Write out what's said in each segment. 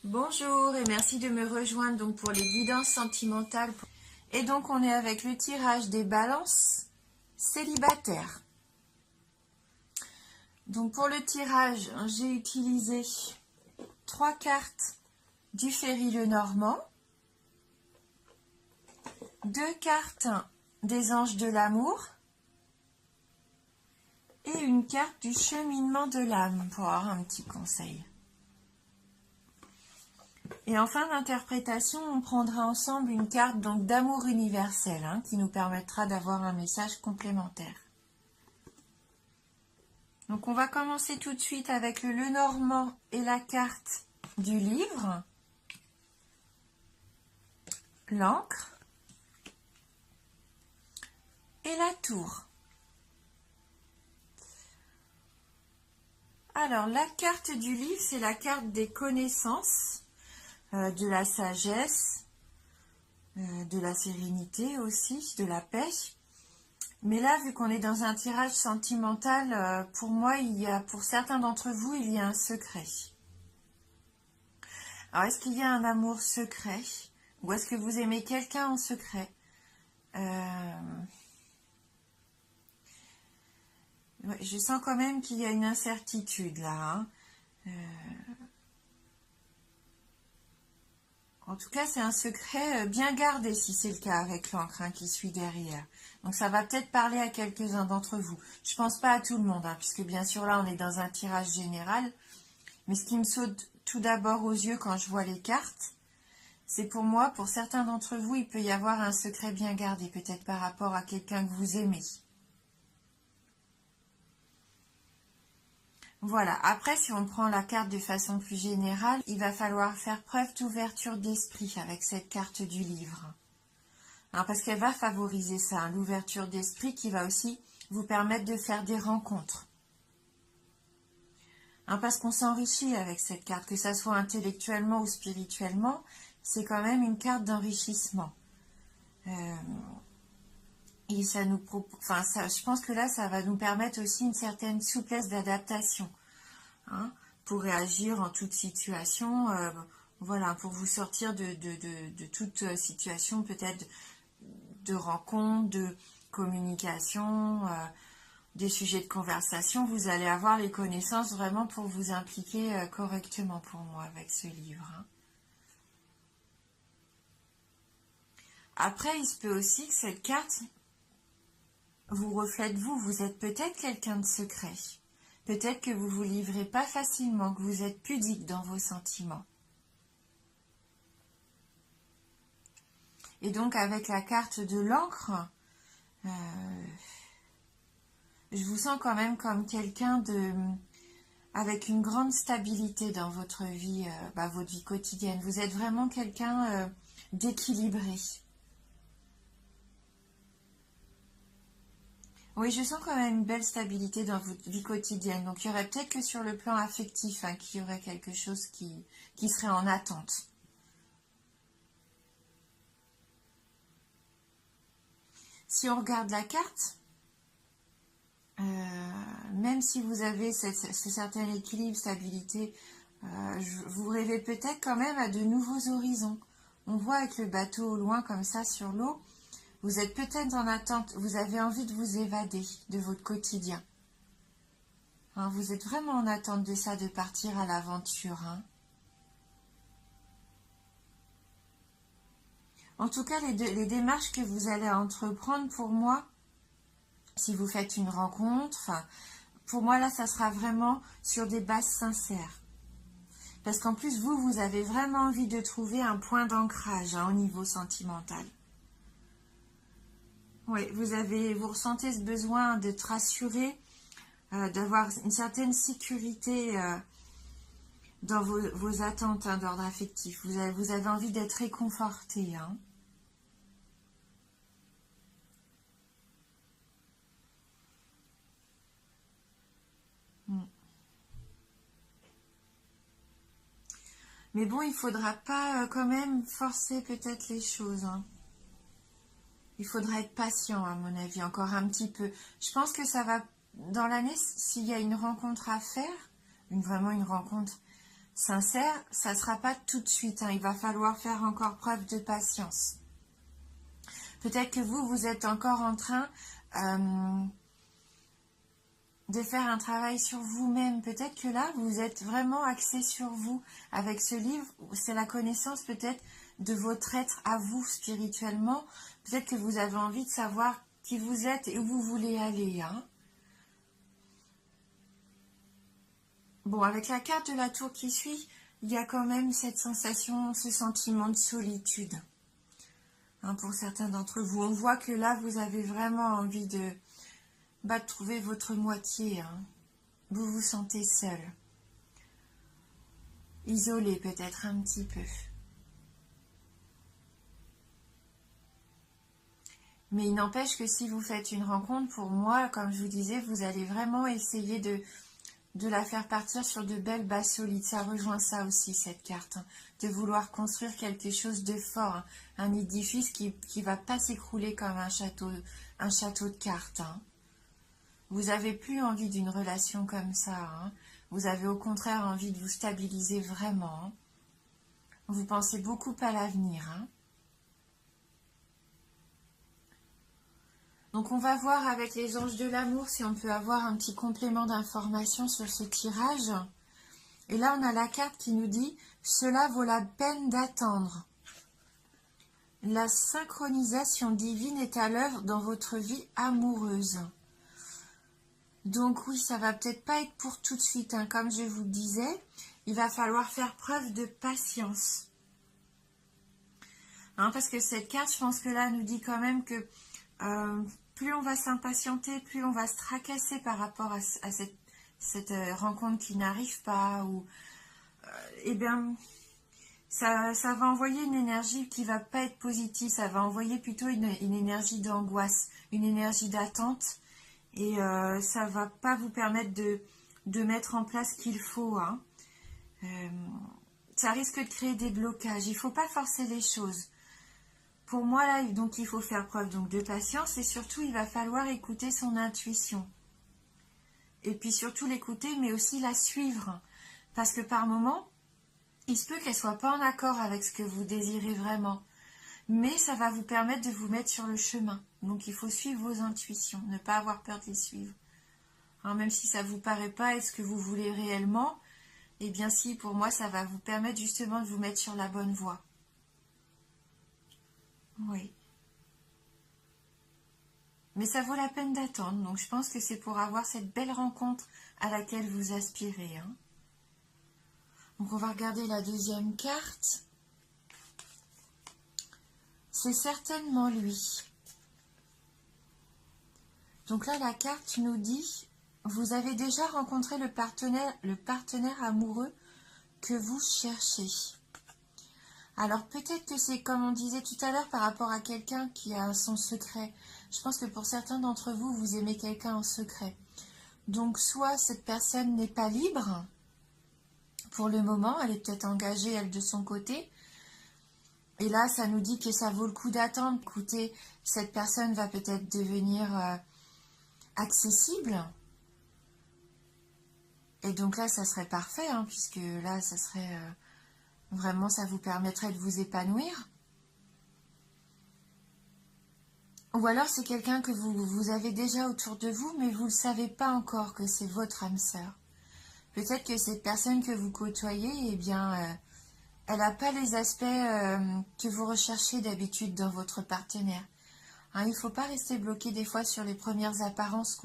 Bonjour et merci de me rejoindre donc pour les guidances sentimentales. Et donc on est avec le tirage des balances célibataires. Donc pour le tirage, j'ai utilisé 3 cartes du Ferry Lenormand, 2 cartes des Anges de l'amour et une carte du cheminement de l'âme pour avoir un petit conseil. Et en fin d'interprétation, on prendra ensemble une carte donc d'amour universel qui nous permettra d'avoir un message complémentaire. Donc on va commencer tout de suite avec le Lenormand et la carte du livre, l'encre et la tour. Alors la carte du livre, c'est la carte des connaissances, de la sagesse, de la sérénité aussi, de la paix. Mais là, vu qu'on est dans un tirage sentimental, pour moi, pour certains d'entre vous, il y a un secret. Alors, est-ce qu'il y a un amour secret? Ou est-ce que vous aimez quelqu'un en secret? Ouais, je sens quand même qu'il y a une incertitude là. En tout cas, c'est un secret bien gardé si c'est le cas avec l'encre qui suit derrière. Donc ça va peut-être parler à quelques-uns d'entre vous. Je pense pas à tout le monde, puisque bien sûr là on est dans un tirage général. Mais ce qui me saute tout d'abord aux yeux quand je vois les cartes, c'est pour moi, pour certains d'entre vous, il peut y avoir un secret bien gardé, peut-être par rapport à quelqu'un que vous aimez. Voilà, après si on prend la carte de façon plus générale, il va falloir faire preuve d'ouverture d'esprit avec cette carte du livre. Parce qu'elle va favoriser ça, l'ouverture d'esprit qui va aussi vous permettre de faire des rencontres. Parce qu'on s'enrichit avec cette carte, que ça soit intellectuellement ou spirituellement, c'est quand même une carte d'enrichissement. Et ça nous je pense que là, ça va nous permettre aussi une certaine souplesse d'adaptation, pour réagir en toute situation, voilà, pour vous sortir de toute situation, peut-être de rencontre, de communication, des sujets de conversation. Vous allez avoir les connaissances vraiment pour vous impliquer correctement pour moi avec ce livre. Après, il se peut aussi que cette carte vous reflète vous. Vous êtes peut-être quelqu'un de secret. Peut-être que vous vous livrez pas facilement, que vous êtes pudique dans vos sentiments. Et donc avec la carte de l'encre, je vous sens quand même comme quelqu'un avec une grande stabilité dans votre vie, votre vie quotidienne. Vous êtes vraiment quelqu'un d'équilibré. Oui, je sens quand même une belle stabilité dans votre vie quotidienne. Donc, il y aurait peut-être que sur le plan affectif, qu'il y aurait quelque chose qui serait en attente. Si on regarde la carte, même si vous avez ce certain équilibre, stabilité, vous rêvez peut-être quand même à de nouveaux horizons. On voit avec le bateau au loin comme ça sur l'eau, vous êtes peut-être en attente, vous avez envie de vous évader de votre quotidien. Vous êtes vraiment en attente de ça, de partir à l'aventure. En tout cas, les démarches que vous allez entreprendre, pour moi, si vous faites une rencontre, pour moi là, ça sera vraiment sur des bases sincères. Parce qu'en plus, vous avez vraiment envie de trouver un point d'ancrage au niveau sentimental. Oui, vous ressentez ce besoin de te rassurer, d'avoir une certaine sécurité dans vos attentes d'ordre affectif. Vous avez envie d'être réconforté. Mais bon, il ne faudra pas quand même forcer peut-être les choses. Il faudra être patient, à mon avis, encore un petit peu. Je pense que ça va, dans l'année, s'il y a une rencontre à faire, vraiment une rencontre, sincère, ça ne sera pas tout de suite, hein. Il va falloir faire encore preuve de patience. Peut-être que vous êtes encore en train de faire un travail sur vous-même. Peut-être que là, vous êtes vraiment axé sur vous. Avec ce livre, c'est la connaissance peut-être de votre être à vous spirituellement. Peut-être que vous avez envie de savoir qui vous êtes et où vous voulez aller, hein. Bon, avec la carte de la tour qui suit, il y a quand même cette sensation, ce sentiment de solitude. Hein, pour certains d'entre vous, on voit que là, vous avez vraiment envie de trouver votre moitié, hein. Vous vous sentez seul. Isolé peut-être un petit peu. Mais il n'empêche que si vous faites une rencontre, pour moi, comme je vous disais, vous allez vraiment essayer de la faire partir sur de belles bases solides. Ça rejoint ça aussi, cette carte, hein. De vouloir construire quelque chose de fort, hein. Un édifice qui ne va pas s'écrouler comme un château de cartes, hein. Vous n'avez plus envie d'une relation comme ça, hein. Vous avez au contraire envie de vous stabiliser vraiment, hein. Vous pensez beaucoup à l'avenir, hein. Donc on va voir avec les anges de l'amour si on peut avoir un petit complément d'information sur ce tirage. Et là on a la carte qui nous dit « Cela vaut la peine d'attendre ». La synchronisation divine est à l'œuvre dans votre vie amoureuse. Donc oui, ça va peut-être pas être pour tout de suite, hein. Comme je vous le disais, il va falloir faire preuve de patience. Hein, parce que cette carte, je pense que là, nous dit quand même que plus on va s'impatienter, plus on va se tracasser par rapport à cette rencontre qui n'arrive pas, ou eh bien, ça va envoyer une énergie qui va pas être positive, ça va envoyer plutôt une énergie d'angoisse, une énergie d'attente, et ça va pas vous permettre de mettre en place ce qu'il faut, hein. Ça risque de créer des blocages, il faut pas forcer les choses. Pour moi, là, donc, il faut faire preuve donc, de patience, et surtout, il va falloir écouter son intuition. Et puis surtout l'écouter, mais aussi la suivre. Parce que par moment, il se peut qu'elle ne soit pas en accord avec ce que vous désirez vraiment. Mais ça va vous permettre de vous mettre sur le chemin. Donc il faut suivre vos intuitions, ne pas avoir peur de les suivre. Hein, même si ça ne vous paraît pas être ce que vous voulez réellement, eh bien si, pour moi, ça va vous permettre justement de vous mettre sur la bonne voie. Oui. Mais ça vaut la peine d'attendre, donc je pense que c'est pour avoir cette belle rencontre à laquelle vous aspirez, hein. Donc on va regarder la deuxième carte. C'est certainement lui. Donc là, la carte nous dit, vous avez déjà rencontré le partenaire amoureux que vous cherchez. Alors peut-être que c'est comme on disait tout à l'heure par rapport à quelqu'un qui a son secret. Je pense que pour certains d'entre vous, vous aimez quelqu'un en secret. Donc soit cette personne n'est pas libre pour le moment, elle est peut-être engagée elle de son côté. Et là, ça nous dit que ça vaut le coup d'attendre. Écoutez, cette personne va peut-être devenir accessible. Et donc là, ça serait parfait, hein, puisque là, ça serait vraiment, ça vous permettrait de vous épanouir. Ou alors, c'est quelqu'un que vous avez déjà autour de vous, mais vous ne savez pas encore que c'est votre âme sœur. Peut-être que cette personne que vous côtoyez, eh bien, elle n'a pas les aspects que vous recherchez d'habitude dans votre partenaire. Hein, il ne faut pas rester bloqué des fois sur les premières apparences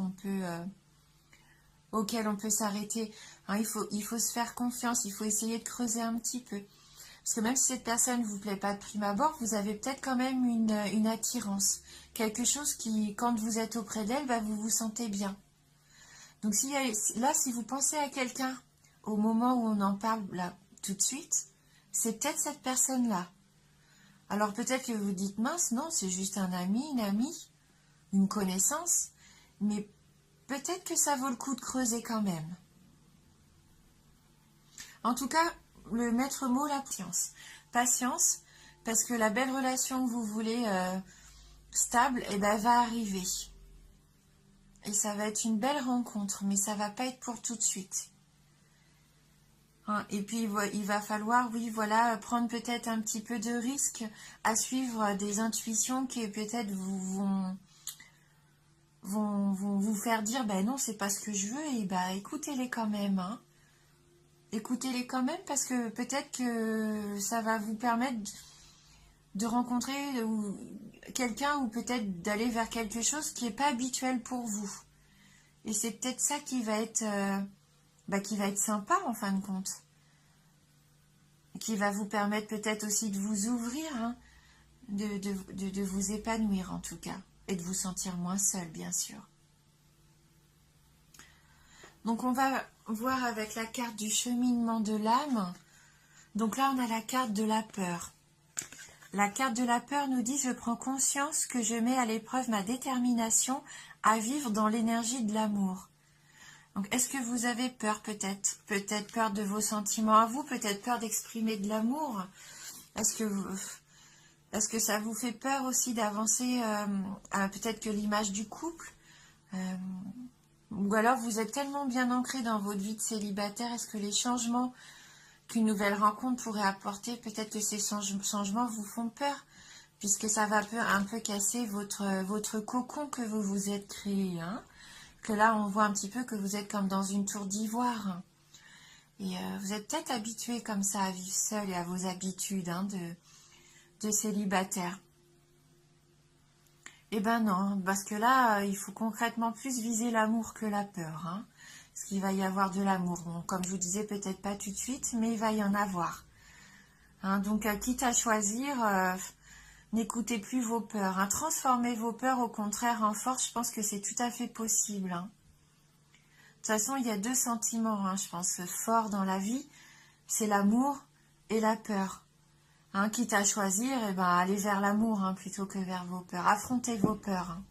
auxquelles on peut s'arrêter. Hein, il faut se faire confiance, il faut essayer de creuser un petit peu. Parce que même si cette personne ne vous plaît pas de prime abord, vous avez peut-être quand même une attirance. Quelque chose qui, quand vous êtes auprès d'elle, bah, vous vous sentez bien. Donc là, si vous pensez à quelqu'un au moment où on en parle là tout de suite, c'est peut-être cette personne-là. Alors peut-être que vous dites, mince, non, c'est juste un ami, une amie, une connaissance, mais peut-être que ça vaut le coup de creuser quand même. En tout cas, le maître mot, la patience. Patience, parce que la belle relation que vous voulez stable, eh ben, va arriver. Et ça va être une belle rencontre, mais ça va pas être pour tout de suite. hein. Et puis il va falloir, oui, voilà, prendre peut-être un petit peu de risque à suivre des intuitions qui peut-être vont vous faire dire, ben non, c'est pas ce que je veux, et bah écoutez-les quand même, hein. Écoutez-les quand même parce que peut-être que ça va vous permettre de rencontrer quelqu'un ou peut-être d'aller vers quelque chose qui n'est pas habituel pour vous. Et c'est peut-être ça qui va être sympa en fin de compte. Et qui va vous permettre peut-être aussi de vous ouvrir, hein, de vous épanouir en tout cas. Et de vous sentir moins seul, bien sûr. Donc on va voir avec la carte du cheminement de l'âme. Donc là on a la carte de la peur. La carte de la peur nous dit: je prends conscience que je mets à l'épreuve ma détermination à vivre dans l'énergie de l'amour. Donc est-ce que vous avez peur peut-être? Peut-être peur de vos sentiments à vous, peut-être peur d'exprimer de l'amour. Est-ce que ça vous fait peur aussi d'avancer peut-être que l'image du couple, ou alors vous êtes tellement bien ancré dans votre vie de célibataire, est-ce que les changements qu'une nouvelle rencontre pourrait apporter, peut-être que ces changements vous font peur, puisque ça va un peu casser votre cocon que vous vous êtes créé, hein, que là on voit un petit peu que vous êtes comme dans une tour d'ivoire, et vous êtes peut-être habitué comme ça à vivre seul et à vos habitudes, hein, de célibataire. Eh ben non, parce que là, il faut concrètement plus viser l'amour que la peur, hein. Parce qu'il va y avoir de l'amour. Bon, comme je vous disais, peut-être pas tout de suite, mais il va y en avoir. Hein, donc, quitte à choisir, n'écoutez plus vos peurs, hein. Transformez vos peurs, au contraire, en force. Je pense que c'est tout à fait possible, hein. De toute façon, il y a deux sentiments, hein, je pense, forts dans la vie. C'est l'amour et la peur. Hein, quitte à choisir, eh ben, allez vers l'amour, hein, plutôt que vers vos peurs. Affrontez vos peurs, hein.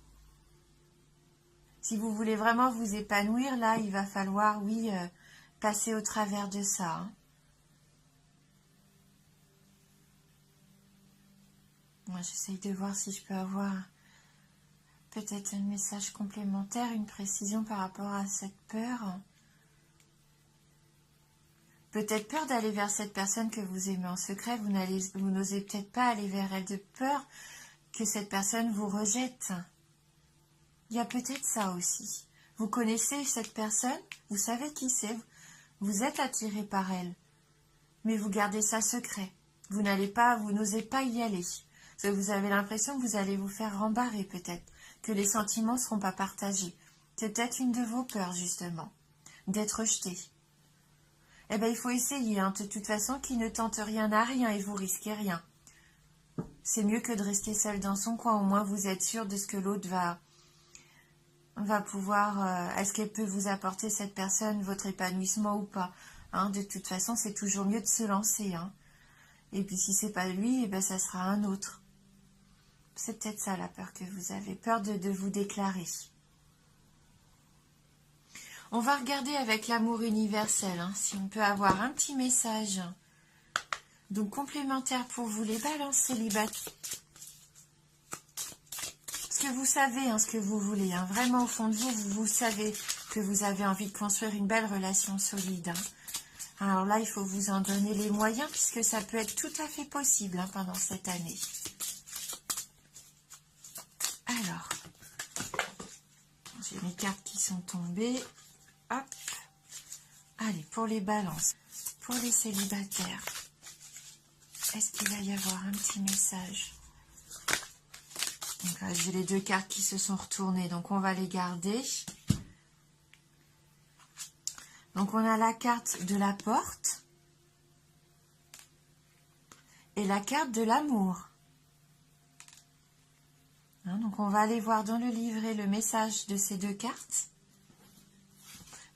Si vous voulez vraiment vous épanouir, là, il va falloir, oui, passer au travers de ça, hein. Moi, j'essaye de voir si je peux avoir peut-être un message complémentaire, une précision par rapport à cette peur. Peut-être peur d'aller vers cette personne que vous aimez en secret. Vous n'osez peut-être pas aller vers elle, de peur que cette personne vous rejette. Il y a peut-être ça aussi. Vous connaissez cette personne, vous savez qui c'est, vous êtes attiré par elle, mais vous gardez ça secret. Vous n'osez pas y aller. Parce que vous avez l'impression que vous allez vous faire rembarrer peut-être, que les sentiments ne seront pas partagés. C'est peut-être une de vos peurs justement, d'être rejeté. Eh bien il faut essayer, hein. De toute façon, qui ne tente rien n'a rien et vous risquez rien. C'est mieux que de rester seul dans son coin, au moins vous êtes sûr de ce que l'autre va pouvoir, est-ce qu'elle peut vous apporter, cette personne, votre épanouissement ou pas, hein. De toute façon, c'est toujours mieux de se lancer, hein. Et puis si c'est pas lui, eh ben, ça sera un autre. C'est peut-être ça la peur que vous avez, peur de vous déclarer. On va regarder avec l'amour universel, hein, si on peut avoir un petit message. Donc complémentaire pour vous, les balances célibataires. Parce que vous savez, hein, ce que vous voulez, hein. Vraiment au fond de vous, vous savez que vous avez envie de construire une belle relation solide, hein. Alors là, il faut vous en donner les moyens, puisque ça peut être tout à fait possible, hein, pendant cette année. Alors, j'ai mes cartes qui sont tombées. Hop. Allez, pour les balances, pour les célibataires, est-ce qu'il va y avoir un petit message? Donc là, j'ai les deux cartes qui se sont retournées, donc on va les garder. Donc on a la carte de la porte et la carte de l'amour. Hein, donc on va aller voir dans le livret le message de ces deux cartes.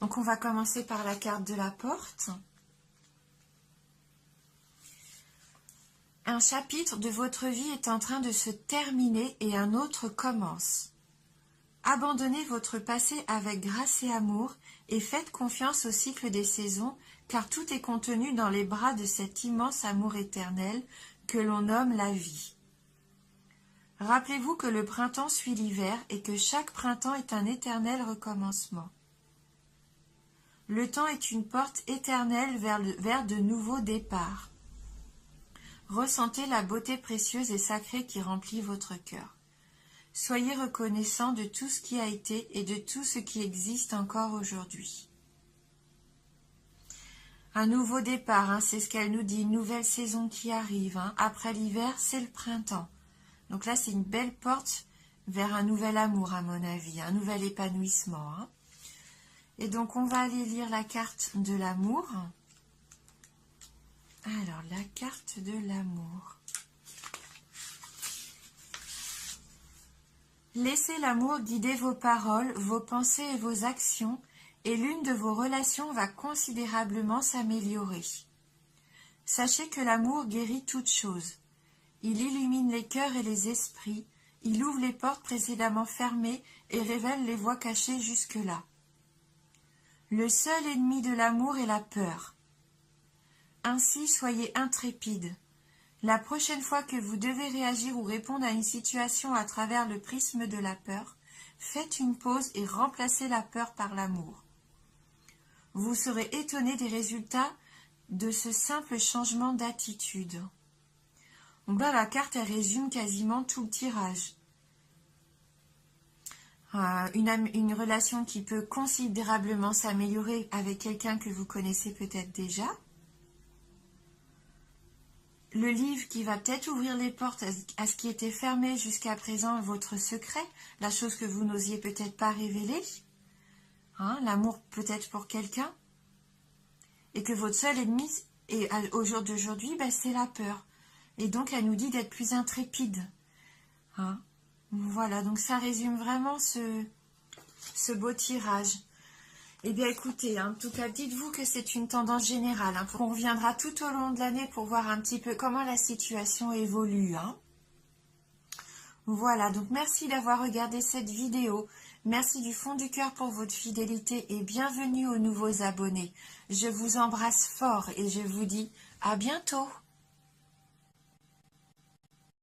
Donc on va commencer par la carte de la porte. Un chapitre de votre vie est en train de se terminer et un autre commence. Abandonnez votre passé avec grâce et amour et faites confiance au cycle des saisons, car tout est contenu dans les bras de cet immense amour éternel que l'on nomme la vie. Rappelez-vous que le printemps suit l'hiver et que chaque printemps est un éternel recommencement. Le temps est une porte éternelle vers de nouveaux départs. Ressentez la beauté précieuse et sacrée qui remplit votre cœur. Soyez reconnaissant de tout ce qui a été et de tout ce qui existe encore aujourd'hui. Un nouveau départ, hein, c'est ce qu'elle nous dit, une nouvelle saison qui arrive. Hein. Après l'hiver, c'est le printemps. Donc là, c'est une belle porte vers un nouvel amour, à mon avis, un nouvel épanouissement. Hein. Et donc, on va aller lire la carte de l'amour. Alors, la carte de l'amour. Laissez l'amour guider vos paroles, vos pensées et vos actions, et l'une de vos relations va considérablement s'améliorer. Sachez que l'amour guérit toutes choses. Il illumine les cœurs et les esprits, il ouvre les portes précédemment fermées et révèle les voies cachées jusque-là. Le seul ennemi de l'amour est la peur. Ainsi, soyez intrépides. La prochaine fois que vous devez réagir ou répondre à une situation à travers le prisme de la peur, faites une pause et remplacez la peur par l'amour. Vous serez étonné des résultats de ce simple changement d'attitude. Donc là, la carte, elle résume quasiment tout le tirage. Une relation qui peut considérablement s'améliorer avec quelqu'un que vous connaissez peut-être déjà. Le livre qui va peut-être ouvrir les portes à ce qui était fermé jusqu'à présent, votre secret, la chose que vous n'osiez peut-être pas révéler. Hein, l'amour peut-être pour quelqu'un. Et que votre seul ennemi, au jour d'aujourd'hui, c'est la peur. Et donc, elle nous dit d'être plus intrépide. Hein? Voilà, donc ça résume vraiment ce beau tirage. Eh bien, écoutez, en tout cas, dites-vous que c'est une tendance générale. Hein, on reviendra tout au long de l'année pour voir un petit peu comment la situation évolue. Hein. Voilà, donc merci d'avoir regardé cette vidéo. Merci du fond du cœur pour votre fidélité et bienvenue aux nouveaux abonnés. Je vous embrasse fort et je vous dis à bientôt.